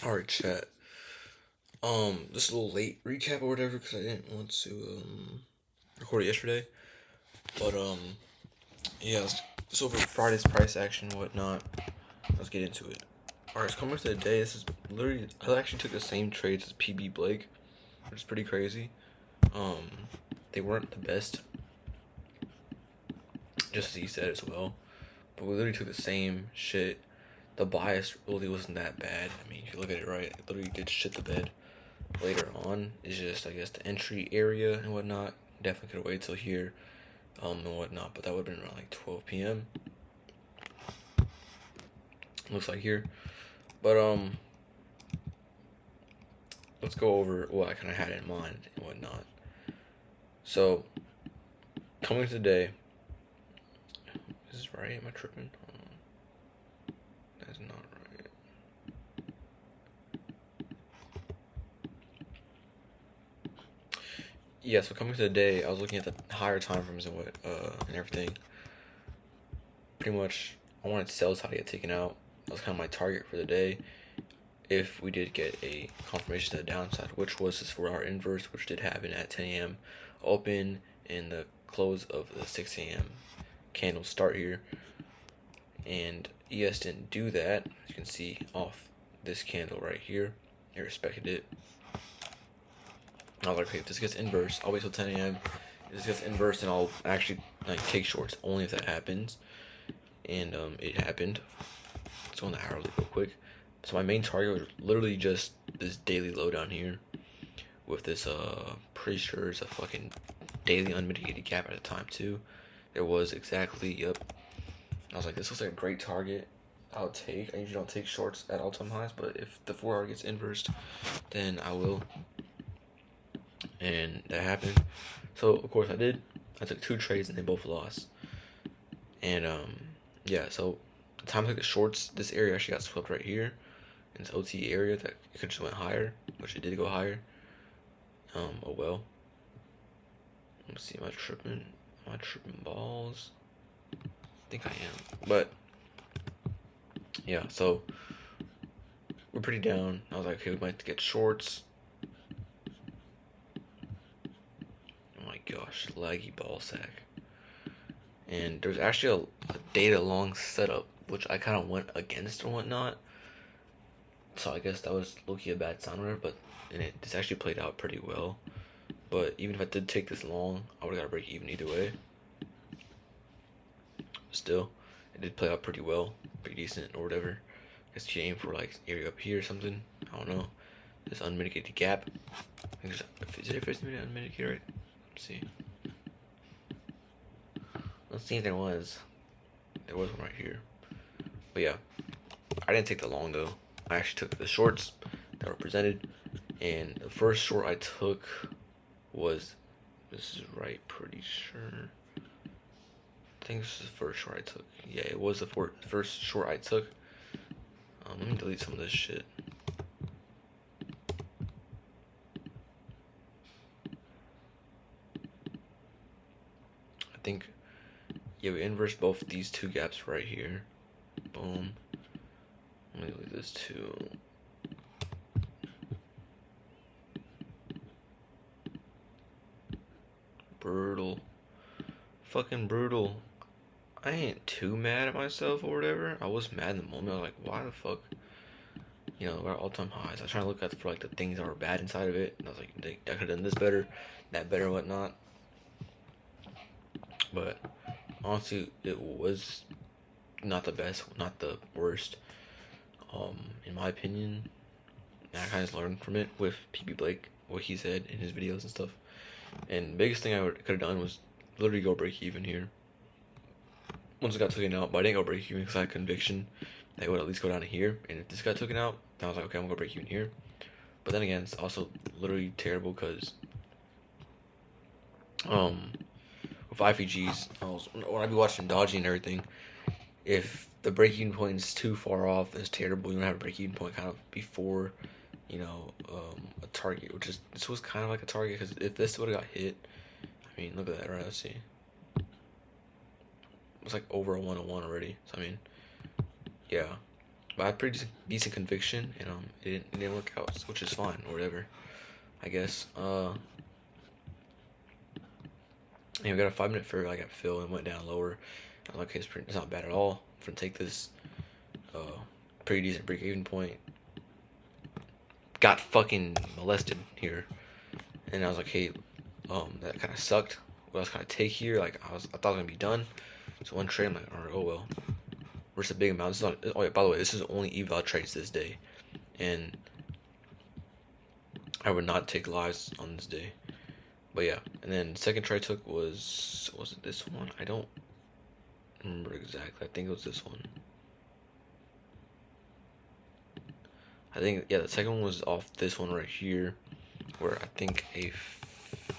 Alright, chat. Just a little late recap or whatever because I didn't want to record it yesterday. But yeah, it's over Friday's price action and whatnot. Let's get into it. Alright, so coming to the day, this is literally I actually took the same trades as PB Blake, which is pretty crazy. Um, they weren't the best, just as he said as well. But we literally took the same shit. The bias really wasn't that bad. I mean, if you look at it right, it literally did shit the bed. Later on is just I guess the entry area and whatnot. Definitely could have waited till here, and whatnot, but that would have been around like 12 p.m. Looks like here, but let's go over what I kind of had in mind and whatnot. So coming to the day, is this right? Am I tripping? That's not right. Yeah, so coming to the day, I was looking at the higher time frames and and everything. Pretty much, I wanted sales how to get taken out. That was kind of my target for the day. If we did get a confirmation to the downside, which was this 4-hour inverse, which did happen at 10 a.m. open in the close of the 6 a.m. candle start here. And ES didn't do that. As you can see off this candle right here, it respected it. I was like, okay, if this gets inverse, I'll wait till 10 a.m. If this gets inverse, then I'll actually take shorts only if that happens. And it happened. Let's go on the hourly real quick. So my main target was literally just this daily low down here with this pretty sure it's a fucking daily unmitigated gap at the time too. There was exactly, yep. I was like, this looks like a great target. I'll take. I usually don't take shorts at all time highs, but if the 4-hour gets inversed, then I will. And that happened. So of course I did. I took 2 trades and they both lost. And yeah, so the time I took the shorts, this area actually got swept right here. In this OT area that it could just went higher, which it did go higher. Oh well. Let's see, am I tripping? Am I tripping balls? I think I am. But yeah, so we're pretty down. I was like, okay, we might have to get shorts. Oh my gosh, laggy ball sack. And there's actually a data long setup, which I kind of went against and whatnot. So I guess that was low-key a bad sign there, but this actually played out pretty well. But even if I did take this long, I would have got to break even either way. Still, it did play out pretty well, pretty decent or whatever. I guess you aim for like area up here or something. I don't know. This unmitigated gap. I think there's, is it first unmitigated, right? Let's see. Let's see if there was. There was one right here. But yeah, I didn't take the long though. I actually took the shorts that were presented, and the first short I took was, this is right, pretty sure. I think this is the first short I took. Yeah, it was the first short I took. Let me delete some of this shit. I think, yeah, we inverse both these 2 gaps right here. Boom. Let me delete this too. Brutal. Fucking brutal. I ain't too mad at myself or whatever. I was mad in the moment. I was like, why the fuck? You know, we're all-time highs. I was trying to look at for like the things that were bad inside of it. And I was like, I could have done this better, that better, and whatnot. But honestly, it was not the best, not the worst. In my opinion, and I kind of learned from it with PB Blake, what he said in his videos and stuff. And the biggest thing I could have done was literally go break even here. Once it got taken out, but I didn't go break even because I had conviction that it would at least go down to here. And if this got taken out, then I was like, okay, I'm gonna go break even here. But then again, it's also literally terrible because with IVGs, when I be watching dodging and everything, if the break-even point is too far off, it's terrible. You don't have a break-even point kind of before, a target, which is, this was kind of like a target because if this would have got hit, I mean, look at that, right? Let's see. It's like over a 101 already. So I mean, yeah. But I had pretty decent conviction, and it didn't work out, which is fine or whatever, I guess. And we got a 5 minute fair like at Phil and went down lower. I was like, okay, it's not bad at all. I'm gonna take this pretty decent break even point. Got fucking molested here, and I was like, hey, that kind of sucked. What else can I take here? Like I thought I was gonna be done. So one trade, I'm like, all right, oh well. Where's a big amount? This is not. Oh yeah, by the way, this is only eval trades this day, and I would not take lives on this day. But yeah, and then second trade I took was it this one? I don't remember exactly. I think it was this one. I think yeah, the second one was off this one right here, where I think a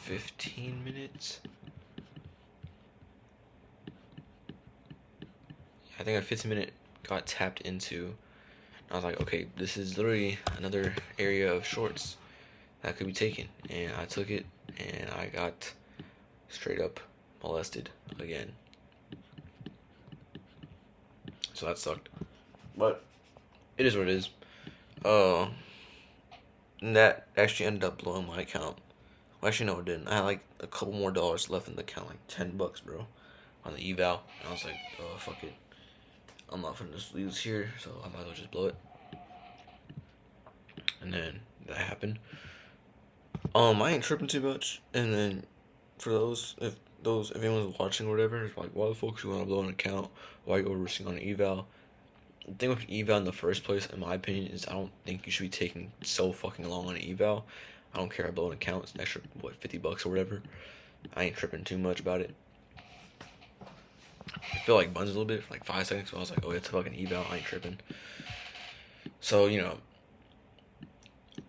15 minutes. I think a 15-minute got tapped into. I was like, okay, this is literally another area of shorts that could be taken, and I took it, and I got straight up molested again. So that sucked, but it is what it is. And that actually ended up blowing my account. Well, actually, no, it didn't. I had like a couple more dollars left in the account, like $10, bro, on the eval. And I was like, oh, fuck it. I'm not gonna just lose here, so I might as well just blow it. And then that happened. I ain't tripping too much. And then for if anyone's watching or whatever, it's like, why the fuck you wanna blow an account? Why you over risking on an eval? The thing with eval in the first place, in my opinion, is I don't think you should be taking so fucking long on an eval. I don't care. I blow an account. It's an extra $50 or whatever. I ain't tripping too much about it. I feel like buns a little bit for like 5 seconds, but I was like, oh, it's a fucking eval. I ain't tripping. So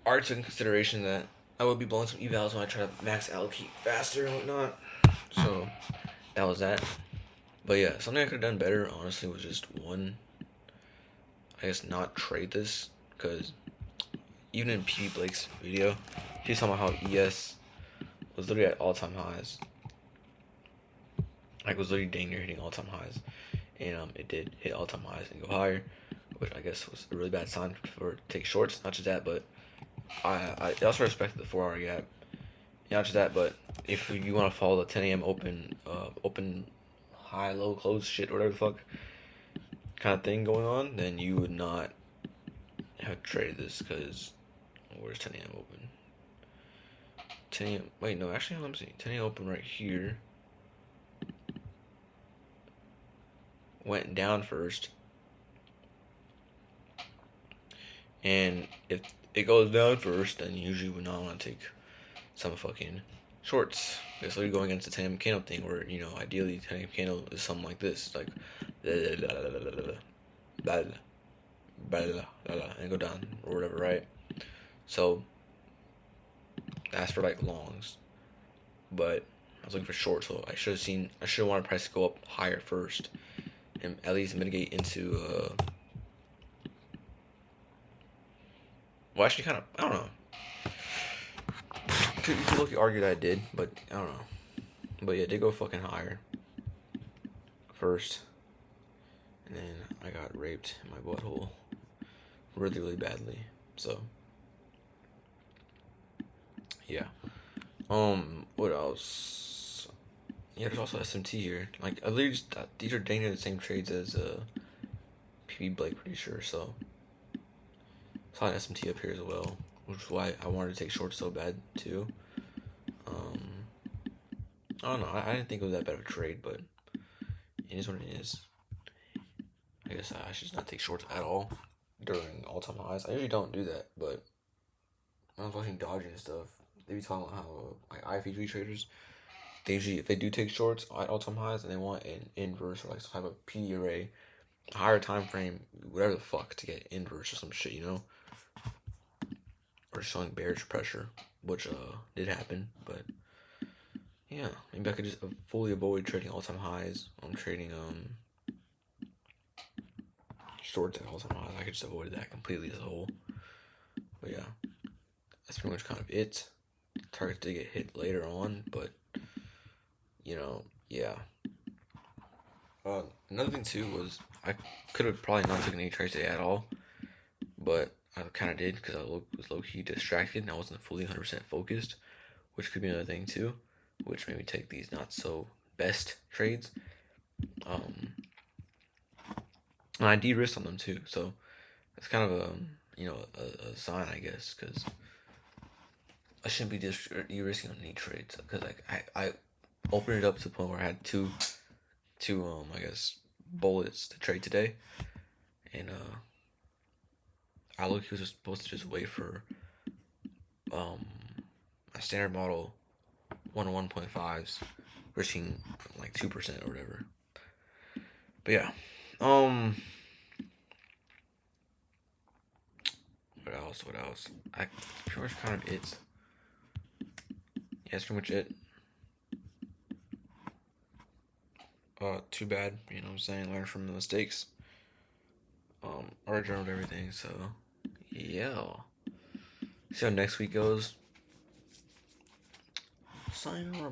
already took in consideration that I would be blowing some evals when I try to max allocate faster and whatnot. So that was that. But yeah, something I could have done better, honestly, was just one. I guess not trade this, because even in PB Blake's video, he's talking about how ES was literally at all-time highs. Like, was literally dang near hitting all-time highs. And it did hit all-time highs and go higher, which I guess was a really bad sign for take shorts. Not just that, but I also respected the 4 hour gap. Not just that, but if you want to follow the 10 a.m. open high, low, close shit, whatever the fuck kind of thing going on, then you would not have traded this, because where's 10 a.m. open? 10 a.m. Wait, no, actually, let me see. 10 a.m. open right here. Went down first. And if it goes down first, then you usually would not want to take some fucking shorts. It's literally going against the 10 a.m. candle thing, where, ideally 10 a.m. candle is something like this. Like, and go down or whatever, right? So that's for like longs, but I was looking for shorts, so I should have wanted price to go up higher first, and at least mitigate into well, actually, kind of, I don't know. You could look, argue that I did, but I don't know. But yeah, it did go fucking higher first, and then I got raped in my butthole really, really badly. So yeah. What else? Yeah, there's also SMT here. Like, at least these are dang near the same trades as PB Blake, pretty sure. So saw an SMT up here as well, which is why I wanted to take shorts so bad too. I don't know. I didn't think it was that bad of a trade, but it is what it is. I guess I should not take shorts at all during all-time highs. I usually don't do that, but when I was watching Dodge and stuff, they be talking about how like IFG traders, they usually, if they do take shorts at all-time highs, and they want an inverse or like some type of PD array, higher time frame, whatever the fuck, to get inverse or some shit, or showing bearish pressure, which did happen. But yeah, maybe I could just fully avoid trading all-time highs. I'm trading shorts at all-time highs. I could just avoid that completely as a whole. But yeah, that's pretty much kind of it. Targets did get hit later on, but yeah. Another thing too was I could have probably not taken any trades today at all, but I kind of did because I was low key distracted and I wasn't fully 100% focused, which could be another thing too, which made me take these not so best trades. Um, and I de-risked on them too, so it's kind of a sign, I guess, because I shouldn't be just de-risking on any trades because like I opened it up to the point where I had two I guess bullets to trade today, and I look he was supposed to just wait for um a standard model 1.5s risking like 2% or whatever. But yeah, um, what else? What else? I pretty much kind of it. Yeah, that's pretty much it. Too bad. You know what I'm saying? Learn from the mistakes. Already journaled everything, so yeah. See how next week goes. Sign on.